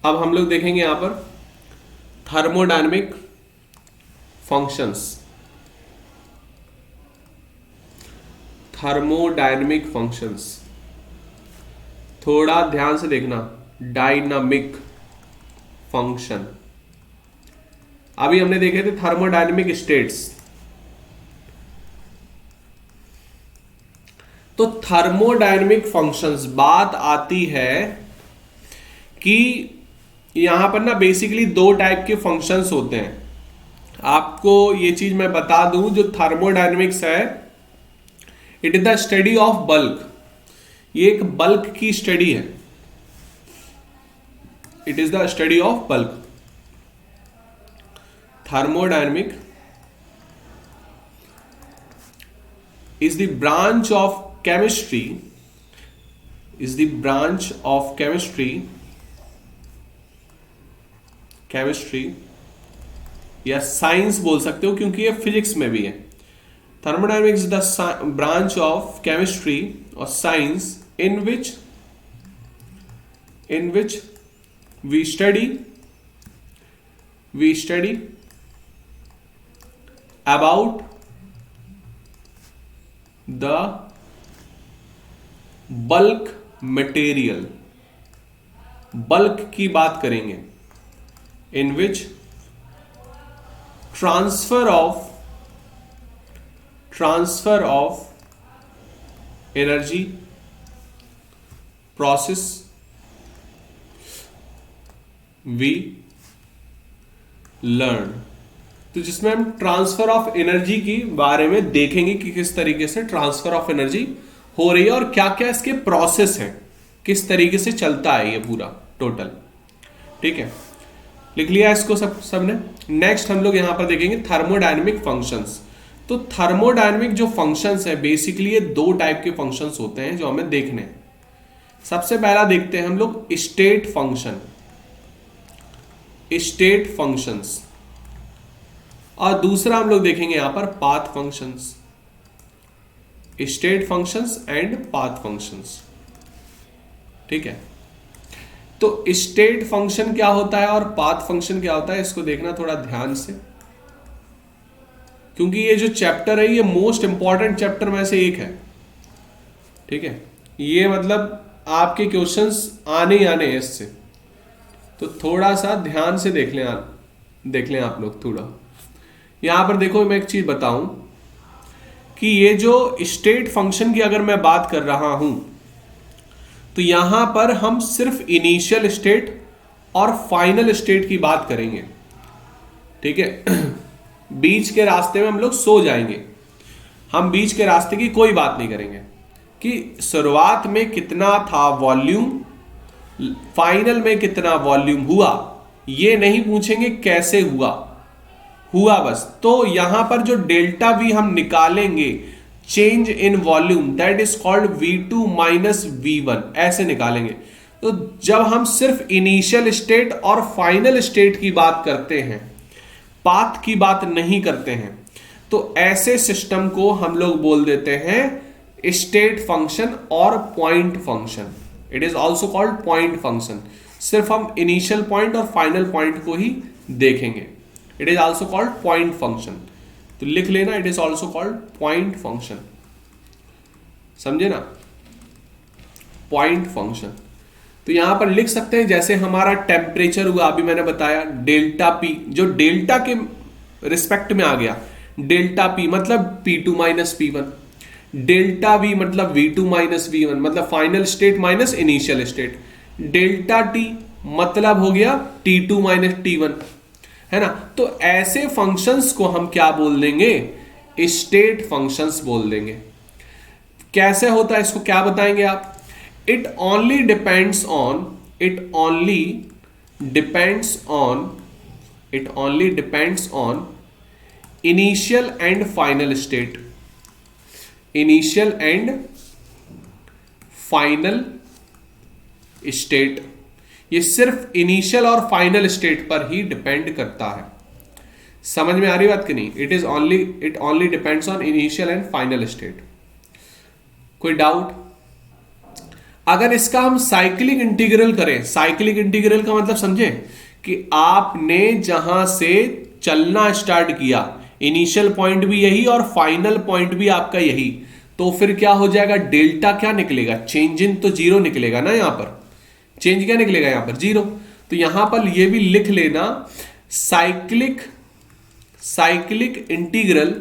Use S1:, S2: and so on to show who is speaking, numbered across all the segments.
S1: अब हम लोग देखेंगे यहां पर थर्मोडायनेमिक फंक्शंस। थर्मोडायनेमिक फंक्शंस, थोड़ा ध्यान से देखना, डायनामिक फंक्शन। अभी हमने देखे थे थर्मोडायनेमिक स्टेट्स। तो थर्मोडायनेमिक फंक्शंस, बात आती है कि यहां पर ना बेसिकली दो टाइप के फंक्शंस होते हैं। आपको ये चीज मैं बता दूं, जो थर्मोडायनेमिक्स है, it is the study of bulk. ये एक बल्क की स्टडी है। It is the study of bulk. Thermodynamic is the branch of chemistry, is the branch of chemistry या साइंस बोल सकते हो क्योंकि ये फिजिक्स में भी है। Thermodynamics is the branch of chemistry और science in which we study about the bulk material। Bulk की बात करेंगे, in which transfer of energy process we learn। तो जिसमें हम ट्रांसफर ऑफ एनर्जी की बारे में देखेंगे कि किस तरीके से ट्रांसफर ऑफ एनर्जी हो रही है और क्या क्या इसके प्रोसेस हैं, किस तरीके से चलता है ये पूरा टोटल। ठीक है, लिख लिया इसको सबने। नेक्स्ट हम लोग यहां पर देखेंगे थर्मोडायनेमिक फंक्शंस। तो थर्मोडायनेमिक जो फंक्शंस है, बेसिकली ये दो टाइप के फंक्शंस होते हैं जो हमें देखने हैं। सबसे पहला देखते हैं हम लोग स्टेट फंक्शन, स्टेट फंक्शंस, और दूसरा हम लोग देखेंगे यहां पर path functions, state functions and path functions. ठीक है, तो स्टेट फंक्शन क्या होता है और पाथ फंक्शन क्या होता है, इसको देखना थोड़ा ध्यान से, क्योंकि ये जो चैप्टर है ये मोस्ट इंपॉर्टेंट चैप्टर में से एक है। ठीक है, ये मतलब आपके क्वेश्चंस आने ही आने हैं इससे, तो थोड़ा सा ध्यान से देख लें आप लोग थोड़ा। यहां पर देखो, मैं एक चीज बताऊं कि ये जो स्टेट फंक्शन की अगर मैं बात कर रहा हूं, तो यहां पर हम सिर्फ इनिशियल स्टेट और फाइनल स्टेट की बात करेंगे। ठीक है, बीच के रास्ते में हम लोग सो जाएंगे, हम बीच के रास्ते की कोई बात नहीं करेंगे कि शुरुआत में कितना था वॉल्यूम, फाइनल में कितना वॉल्यूम हुआ, ये नहीं पूछेंगे कैसे हुआ बस। तो यहां पर जो डेल्टा वी हम निकालेंगे, change in volume, that is called V2 minus V1, ऐसे निकालेंगे। तो जब हम सिर्फ इनिशियल स्टेट और फाइनल स्टेट की बात करते हैं, पाथ की बात नहीं करते हैं, तो ऐसे सिस्टम को हम लोग बोल देते हैं स्टेट फंक्शन और point function. It is also called point function. सिर्फ हम इनिशियल पॉइंट और फाइनल पॉइंट को ही देखेंगे। It is also called point function. तो लिख लेना, it is also called point function. समझे ना, पॉइंट फंक्शन। तो यहां पर लिख सकते हैं जैसे हमारा टेम्परेचर हुआ, अभी मैंने बताया डेल्टा पी, जो डेल्टा के रिस्पेक्ट में आ गया, डेल्टा पी मतलब P2 minus P1, delta we मतलब V2 माइनस V1, मतलब final state minus initial state, delta T मतलब हो गया T2 माइनस T1, है ना। तो ऐसे फंक्शंस को हम क्या बोल देंगे, स्टेट फंक्शंस बोल देंगे। कैसे होता है इसको क्या बताएंगे आप, it only depends on initial and final state, initial and final state. ये सिर्फ इनिशियल और फाइनल स्टेट पर ही डिपेंड करता है। समझ में आ रही बात कि नहीं, it only depends on initial and final state. कोई डाउट? अगर इसका हम साइक्लिक इंटीग्रल करें, साइक्लिक इंटीग्रल का मतलब समझे कि आपने जहां से चलना स्टार्ट किया, इनिशियल पॉइंट भी यही और फाइनल पॉइंट भी आपका यही, तो फिर क्या हो जाएगा, डेल्टा क्या निकलेगा, चेंज इन तो जीरो निकलेगा ना, यहां पर चेंज क्या निकलेगा, यहां पर जीरो। तो यहां पर ये भी लिख लेना, cyclic cyclic integral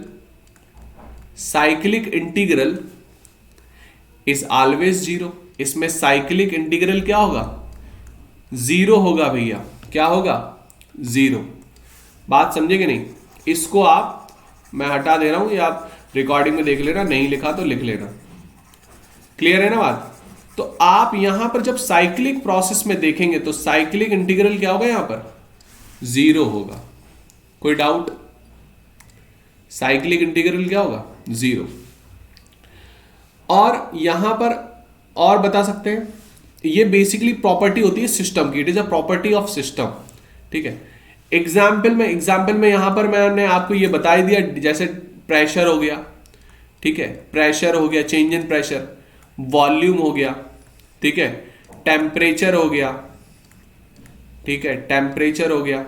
S1: cyclic integral is always zero. इसमें साइक्लिक इंटीग्रल क्या होगा, जीरो होगा भैया, क्या होगा, जीरो। बात समझे कि नहीं? इसको आप, मैं हटा दे रहा हूं, ये आप रिकॉर्डिंग में देख लेना, नहीं लिखा तो लिख लेना। क्लियर है ना बात? तो आप यहां पर जब साइक्लिक प्रोसेस में देखेंगे तो साइक्लिक इंटीग्रल क्या होगा, यहां पर जीरो होगा। कोई डाउट? साइक्लिक इंटीग्रल क्या होगा, जीरो। और यहां पर और बता सकते हैं, ये बेसिकली प्रॉपर्टी होती है सिस्टम की, it is a property of system. ठीक है, एग्जाम्पल में यहां पर मैंने आपको ये बता ही दिया, जैसे प्रेशर हो गया, ठीक है, प्रेशर हो गया, चेंज इन प्रेशर, वॉल्यूम हो गया, ठीक है, टेम्परेचर हो गया, ठीक है, टेम्परेचर हो गया,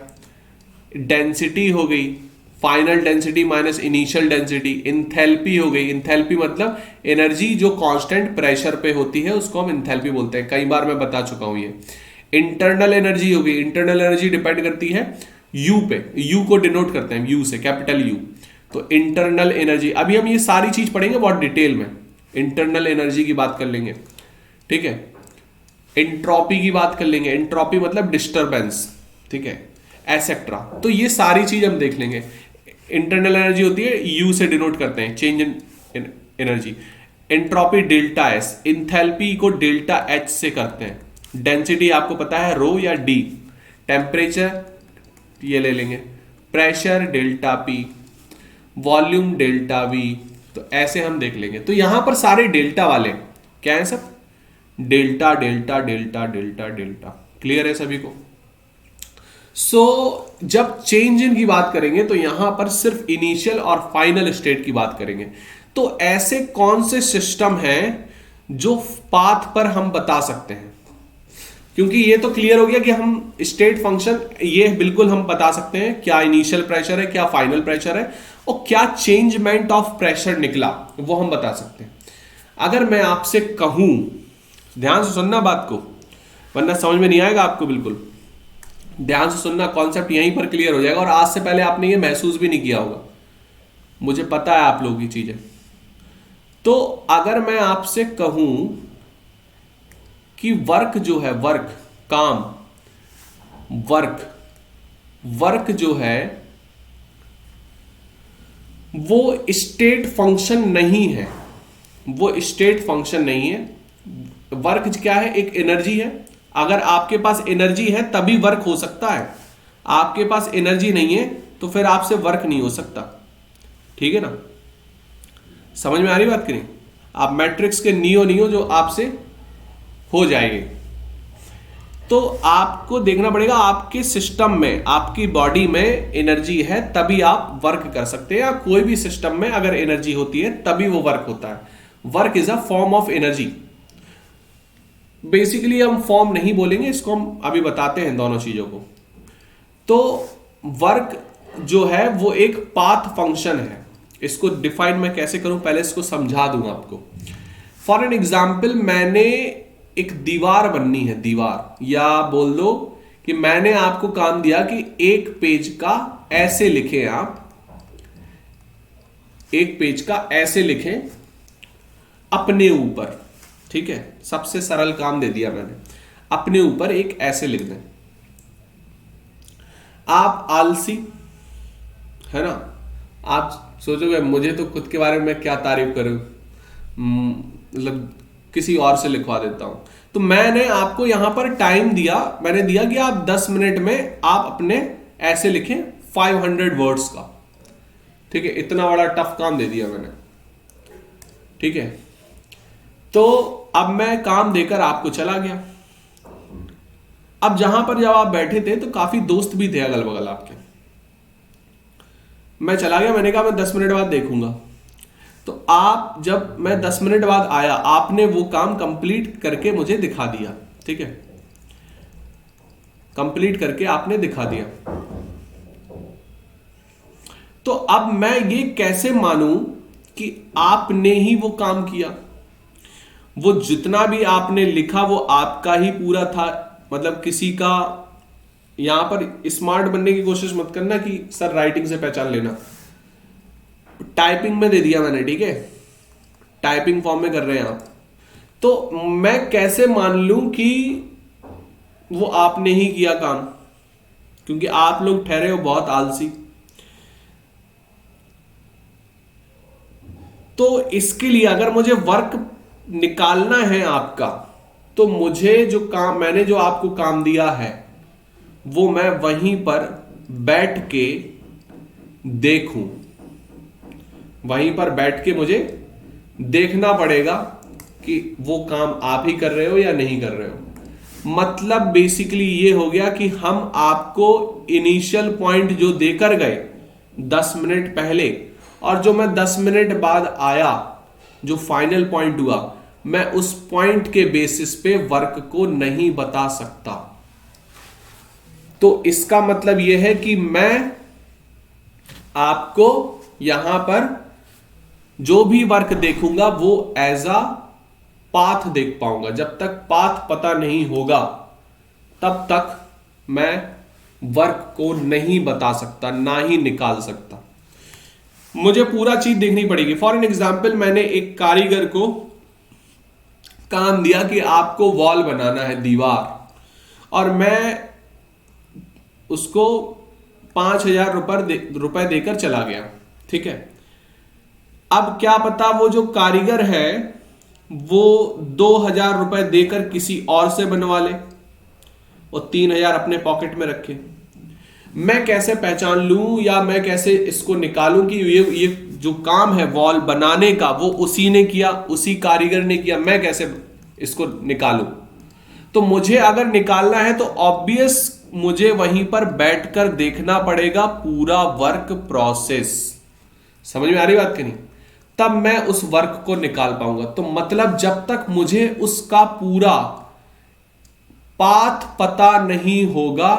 S1: डेंसिटी हो गई, final density minus initial density, enthalpy हो गई, इंथैल्पी मतलब एनर्जी जो कांस्टेंट प्रेशर पे होती है उसको हम इंथैल्पी बोलते हैं, कई बार मैं बता चुका हूं ये। इंटरनल एनर्जी हो गई, इंटरनल एनर्जी डिपेंड करती है यू पे, यू को डिनोट करते हैं यू से, कैपिटल यू। तो इंटरनल एनर्जी, अभी हम ये सारी चीज पढ़ेंगे बहुत डिटेल में, इंटरनल एनर्जी की बात कर लेंगे, ठीक है, एंट्रोपी की बात कर लेंगे, एंट्रोपी मतलब डिस्टर्बेंस, ठीक है, एसेट्रा। तो ये सारी चीज हम देख लेंगे। इंटरनल एनर्जी होती है यू से डिनोट करते हैं, change in energy. Entropy delta S, enthalpy को डेल्टा एच से करते हैं। डेंसिटी आपको पता है रो या डी। टेम्परेचर ये ले लेंगे, pressure delta P, volume delta we. तो ऐसे हम देख लेंगे। तो यहां पर सारे डेल्टा वाले क्या है, सब delta delta delta delta delta. Clear है सभी को? जब चेंज इन की बात करेंगे तो यहां पर सिर्फ इनिशियल और फाइनल स्टेट की बात करेंगे। तो ऐसे कौन से सिस्टम हैं जो पाथ पर हम बता सकते हैं? क्योंकि ये तो क्लियर हो गया कि हम स्टेट फंक्शन, ये बिल्कुल हम बता सकते हैं क्या इनिशियल प्रेशर है, क्या फाइनल प्रेशर है, और क्या चेंजमेंट ऑफ प्रेशर निकला, वो हम बता सकते हैं। अगर मैं आपसे कहूं, ध्यान से सुनना बात को, वरना समझ में नहीं आएगा आपको, बिल्कुल ध्यान से सुनना, कॉन्सेप्ट यहीं पर क्लियर हो जाएगा। और आज से पहले आपने ये महसूस भी नहीं किया होगा, मुझे पता है आप लोगों की चीजें। तो अगर मैं आपसे कहूं कि वर्क जो है, वर्क काम, वर्क जो है वो स्टेट फंक्शन नहीं है, वो स्टेट फंक्शन नहीं है। वर्क क्या है, एक एनर्जी है। अगर आपके पास एनर्जी है तभी वर्क हो सकता है, आपके पास एनर्जी नहीं है तो फिर आपसे वर्क नहीं हो सकता। ठीक है ना, समझ में आ रही बात कि नहीं? आप मैट्रिक्स के नियो जो आपसे हो जाएंगे। तो आपको देखना पड़ेगा आपके सिस्टम में, आपकी बॉडी में एनर्जी है तभी आप वर्क कर सकते हैं, या कोई भी सिस्टम में अगर एनर्जी होती है तभी वो वर्क होता है। Work is a form of energy. Basically हम फॉर्म नहीं बोलेंगे इसको, हम अभी बताते हैं दोनों चीजों को। तो वर्क जो है वो एक पाथ फंक्शन है। इसको डिफाइन मैं कैसे करूं, पहले इसको समझा दूंगा आपको। फॉर एन एग्जाम्पल, मैंने एक दीवार बननी है, दीवार, या बोल दो कि मैंने आपको काम दिया कि एक पेज का ऐसे लिखें, आप एक पेज का ऐसे लिखें अपने ऊपर। ठीक है, सबसे सरल काम दे दिया मैंने, अपने ऊपर एक ऐसे लिख दें। आप आलसी है ना, आप सोचोगे मुझे तो खुद के बारे में मैं क्या तारीफ करूं, मतलब किसी और से लिखवा देता हूं। तो मैंने आपको यहां पर टाइम दिया, मैंने दिया कि आप 10 मिनट में आप अपने ऐसे लिखें 500 वर्ड्स का। ठीक है, इतना बड़ा टफ काम दे दिया मैंने। ठीक है, तो अब मैं काम देकर आपको चला गया। अब जहां पर जब आप बैठे थे तो काफी दोस्त भी थे अगल बगल आपके। मैं चला गया, मैंने कहा मैं 10 मिनट बाद देखूंगा। तो आप जब मैं 10 मिनट बाद आया, आपने वो काम कंप्लीट करके मुझे दिखा दिया, ठीक है, कंप्लीट करके आपने दिखा दिया। तो अब मैं ये कैसे मानूं कि आपने ही वो काम किया? वो जितना भी आपने लिखा वो आपका ही पूरा था, मतलब किसी का। यहां पर स्मार्ट बनने की कोशिश मत करना कि सर राइटिंग से पहचान लेना, टाइपिंग में दे दिया मैंने, ठीक है, टाइपिंग फॉर्म में कर रहे हैं आप। तो मैं कैसे मान लूं कि वो आपने ही किया काम? क्योंकि आप लोग ठहरे हो बहुत आलसी। तो इसके लिए अगर मुझे वर्क निकालना है आपका, तो मुझे जो काम, मैंने जो आपको काम दिया है, वो मैं वहीं पर बैठ के देखूं, वहीं पर बैठ के मुझे देखना पड़ेगा कि वो काम आप ही कर रहे हो या नहीं कर रहे हो। मतलब बेसिकली ये हो गया कि हम आपको इनिशियल पॉइंट जो देकर गए 10 मिनट पहले, और जो मैं 10 मिनट बाद आया, जो फाइनल पॉइंट हुआ, मैं उस पॉइंट के बेसिस पे वर्क को नहीं बता सकता। तो इसका मतलब यह है कि मैं आपको यहां पर जो भी वर्क देखूंगा वो एज अ पाथ देख पाऊंगा। जब तक पाथ पता नहीं होगा तब तक मैं वर्क को नहीं बता सकता, ना ही निकाल सकता। मुझे पूरा चीज देखनी पड़ेगी। फॉर एन एग्जाम्पल, मैंने एक कारीगर को काम दिया कि आपको वॉल बनाना है, दीवार, और मैं उसको 5,000 रुपए देकर चला गया, ठीक है। अब क्या पता वो जो कारीगर है वो 2,000 रुपए देकर किसी और से बनवा ले और 3,000 अपने पॉकेट में रखे। मैं कैसे पहचान लूं या मैं कैसे इसको निकालूं कि ये जो काम है वॉल बनाने का वो उसी ने किया, उसी कारीगर ने किया? मैं कैसे इसको निकालूं? तो मुझे अगर निकालना है तो ऑब्वियस मुझे वहीं पर बैठकर देखना पड़ेगा पूरा वर्क प्रोसेस। समझ में आ रही बात कि नहीं? तब मैं उस वर्क को निकाल पाऊंगा। तो मतलब जब तक मुझे उसका पूरा पाथ पता नहीं होगा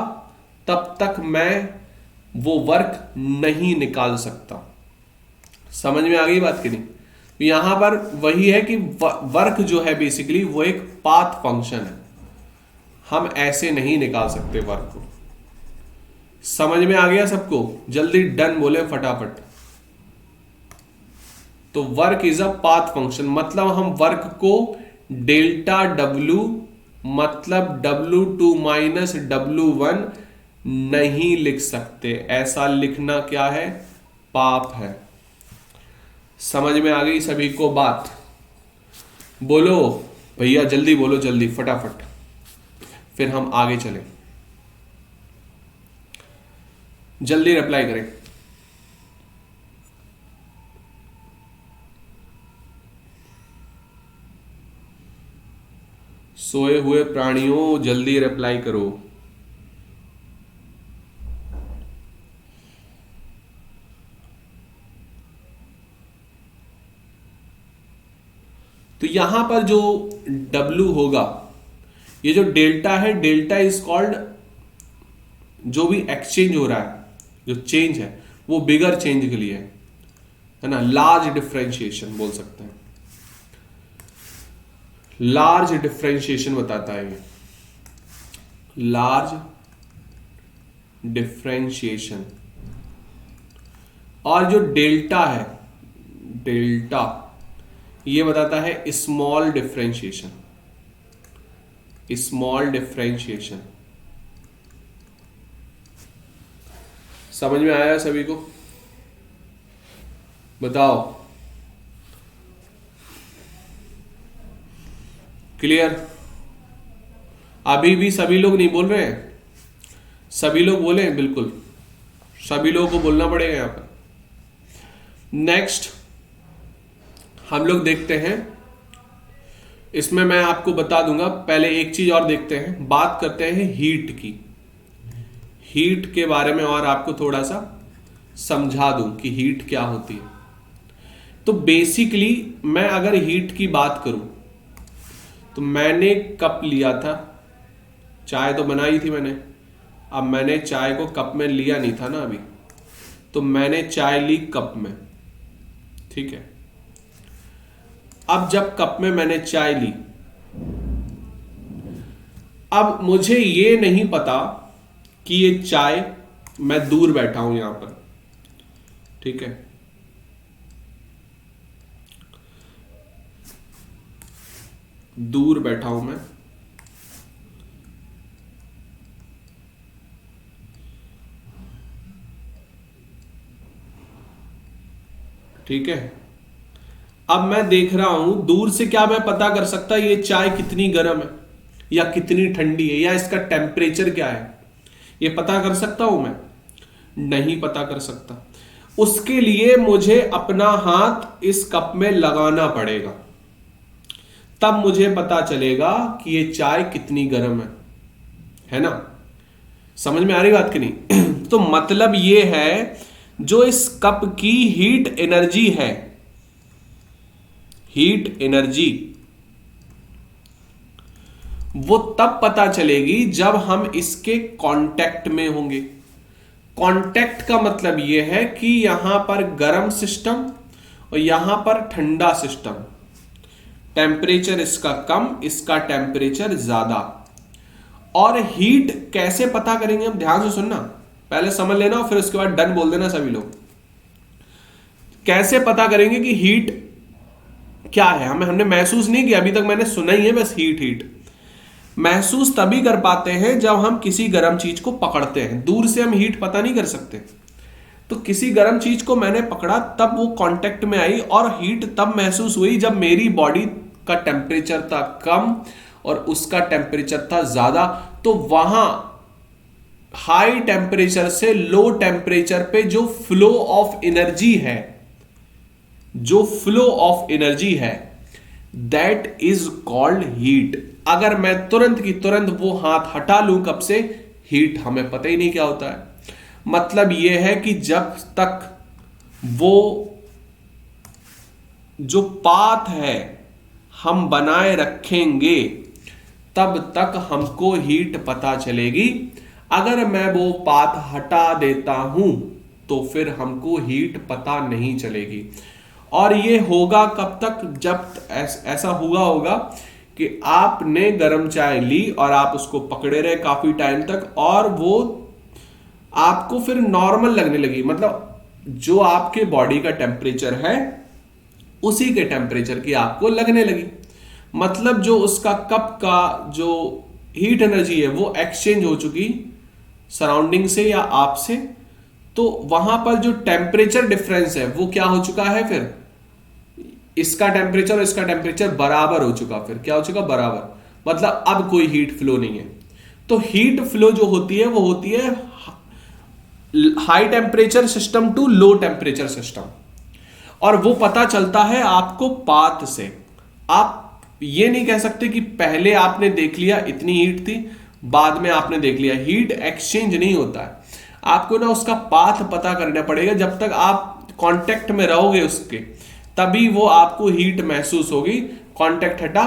S1: तब तक मैं वो वर्क नहीं निकाल सकता। समझ में आ गई बात कि नहीं? यहां पर वही है कि वर्क जो है बेसिकली वो एक पाथ फंक्शन है, हम ऐसे नहीं निकाल सकते वर्क को। समझ में आ गया सबको? जल्दी डन बोले फटाफट। तो work is a path function, मतलब हम वर्क को डेल्टा W मतलब W2 माइनस W1 नहीं लिख सकते। ऐसा लिखना क्या है? पाप है। समझ में आ गई सभी को बात? बोलो भैया, जल्दी बोलो, जल्दी फटाफट, फिर हम आगे चलें। जल्दी रिप्लाई करें। सोए हुए प्राणियों जल्दी रिप्लाई करो। तो यहां पर जो W होगा, ये जो डेल्टा है, डेल्टा इज कॉल्ड, जो भी एक्सचेंज हो रहा है, जो चेंज है वो बिगर चेंज के लिए है ना, लार्ज डिफरेंशिएशन बोल सकते हैं। लार्ज डिफरेंशिएशन बताता है ये, लार्ज डिफरेंशिएशन। और जो डेल्टा है, डेल्टा ये बताता है स्मॉल डिफरेंशिएशन, स्मॉल डिफरेंशिएशन। समझ में आया सभी को? बताओ, क्लियर? अभी भी सभी लोग नहीं बोल रहे हैं? सभी लोग बोले हैं, बिल्कुल सभी लोगों को बोलना पड़ेगा यहां पर। नेक्स्ट हम लोग देखते हैं, इसमें मैं आपको बता दूंगा, पहले एक चीज और देखते हैं, बात करते हैं हीट की। हीट के बारे में और आपको थोड़ा सा समझा दूं कि हीट क्या होती है। तो बेसिकली मैं अगर हीट की बात करूं तो मैंने कप लिया था, चाय तो बनाई थी मैंने, अब मैंने चाय को कप में लिया नहीं था ना अभी, तो मैंने चाय ली कप में, ठीक है। अब जब कप में मैंने चाय ली, अब मुझे ये नहीं पता कि ये चाय, मैं दूर बैठा हूं यहां पर, ठीक है, दूर बैठा हूं मैं, ठीक है। अब मैं देख रहा हूं दूर से, क्या मैं पता कर सकता ये चाय कितनी गर्म है या कितनी ठंडी है या इसका टेम्परेचर क्या है, ये पता कर सकता हूं मैं? नहीं पता कर सकता। उसके लिए मुझे अपना हाथ इस कप में लगाना पड़ेगा, तब मुझे पता चलेगा कि ये चाय कितनी गर्म है ना? समझ में आ रही बात कि नहीं? तो मतलब ये है, जो इस कप की हीट एनर्जी है, हीट एनर्जी, वो तब पता चलेगी जब हम इसके कांटेक्ट में होंगे। कांटेक्ट का मतलब यह है कि यहां पर गर्म सिस्टम और यहां पर ठंडा सिस्टम, टेम्परेचर इसका कम, इसका टेम्परेचर ज्यादा। और हीट कैसे पता करेंगे हम, ध्यान से सुनना, पहले समझ लेना और फिर उसके बाद डन बोल देना सभी लोग। कैसे पता करेंगे कि हीट क्या है? हमने महसूस नहीं किया अभी तक, मैंने सुना ही है बस हीट हीट। महसूस तभी कर पाते हैं जब हम किसी गर्म चीज को पकड़ते हैं, दूर से हम हीट पता नहीं कर सकते। तो किसी गर्म चीज को मैंने पकड़ा, तब वो कांटेक्ट में आई और हीट तब महसूस हुई जब मेरी बॉडी का टेम्परेचर था कम और उसका टेम्परेचर था ज्यादा। तो वहां हाई टेम्परेचर से लो टेम्परेचर पे जो फ्लो ऑफ एनर्जी है, जो फ्लो ऑफ एनर्जी है, दैट इज कॉल्ड हीट। अगर मैं तुरंत की तुरंत वो हाथ हटा लूं कप से, हीट हमें पता ही नहीं क्या होता है। मतलब यह है कि जब तक वो जो पाथ है हम बनाए रखेंगे, तब तक हमको हीट पता चलेगी। अगर मैं वो पाथ हटा देता हूं तो फिर हमको हीट पता नहीं चलेगी। और ये होगा कब तक? जब ऐसा हुआ होगा कि आपने गर्म चाय ली और आप उसको पकड़े रहे काफी टाइम तक, और वो आपको फिर नॉर्मल लगने लगी, मतलब जो आपके बॉडी का टेम्परेचर है उसी के टेम्परेचर की आपको लगने लगी। मतलब जो उसका कप का जो हीट एनर्जी है वो एक्सचेंज हो चुकी सराउंडिंग से या आपसे, तो वहां पर जो टेम्परेचर डिफरेंस है वो क्या हो चुका है, फिर इसका टेम्परेचर और इसका टेम्परेचर बराबर हो चुका। फिर क्या हो चुका? बराबर। मतलब अब कोई हीट फ्लो नहीं है। तो हीट फ्लो जो होती है वो होती है high temperature system to low temperature system, और वो पता चलता है आपको पाथ से। आप ये नहीं कह सकते कि पहले आपने देख लिया इतनी हीट थी, बाद में आपने देख लिया। हीट एक्सचेंज नहीं होता है, आपको ना उसका पाथ पता करना पड़ेगा। जब तक आप कांटेक्ट में रहोगे उसके, तभी वो आपको हीट महसूस होगी। कांटेक्ट हटा,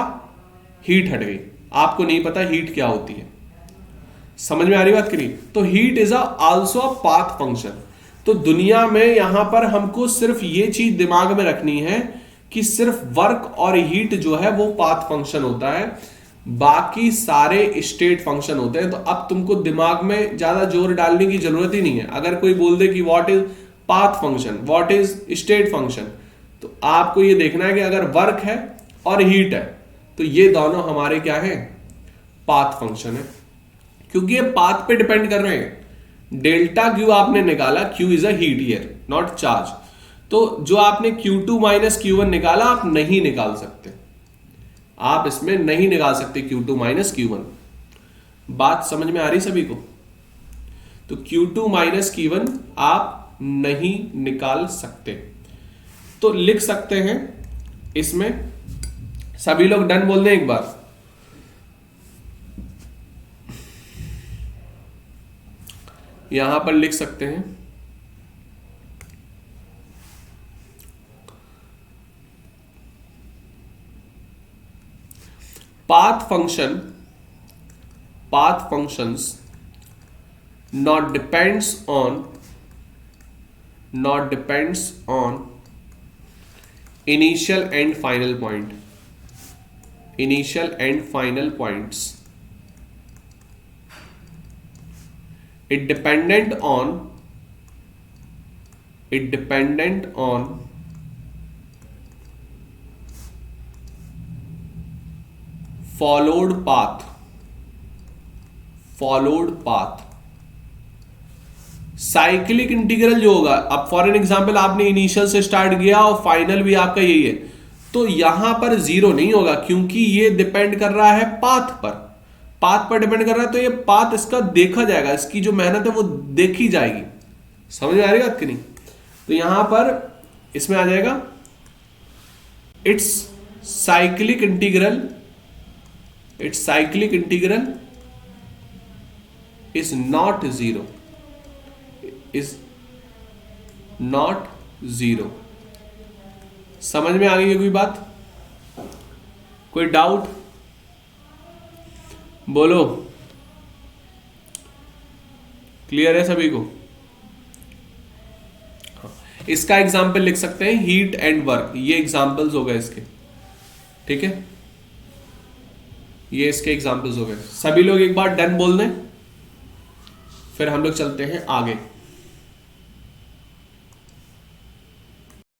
S1: हीट हट गई, आपको नहीं पता हीट क्या होती है। समझ में आ रही बात करी? तो heat is also a path function. तो दुनिया में यहां पर हमको सिर्फ ये चीज दिमाग में रखनी है कि सिर्फ वर्क और हीट जो है वो पाथ फंक्शन होता है, बाकी सारे स्टेट फंक्शन होते हैं। तो अब तुमको दिमाग में ज्यादा जोर डालने की जरूरत ही नहीं है। अगर कोई बोल दे कि what is path function, what is state function, तो आपको ये देखना है कि अगर वर्क है और हीट है तो ये दोनों हमारे क्या है? पाथ फंक्शन है, क्योंकि ये पाथ पे डिपेंड कर रहे हैं। डेल्टा क्यू आपने निकाला, Q is a heat here not charge. तो जो आपने Q2 माइनस Q1 निकाला, आप नहीं निकाल सकते, आप इसमें नहीं निकाल सकते Q2 माइनस Q1। बात समझ में आ रही सभी को? तो Q2 माइनस Q1 आप नहीं निकाल सकते। तो लिख सकते हैं इसमें, सभी लोग डन बोल दें एक बार। यहां पर लिख सकते हैं path functions not depends on initial and final points. It dependent on followed path. Cyclic integral जो होगा, अब फॉर एन एग्जाम्पल आपने इनिशियल से स्टार्ट किया और फाइनल भी आपका यही है, तो यहां पर जीरो नहीं होगा क्योंकि ये डिपेंड कर रहा है पाथ पर डिपेंड कर रहा है, तो ये पाथ इसका देखा जाएगा, इसकी जो मेहनत है वो देखी जाएगी। समझ में आ रही बात कि नहीं? तो यहां पर इसमें आ जाएगा it's cyclic integral is not zero। समझ में आ गई है कोई बात? कोई डाउट बोलो। क्लियर है सभी को? हाँ। इसका एग्जाम्पल लिख सकते हैं हीट एंड वर्क, ये एग्जाम्पल्स हो गए इसके, ठीक है? ये इसके एग्जाम्पल्स हो गए। सभी लोग एक बार डन बोल दें, फिर हम लोग चलते हैं आगे।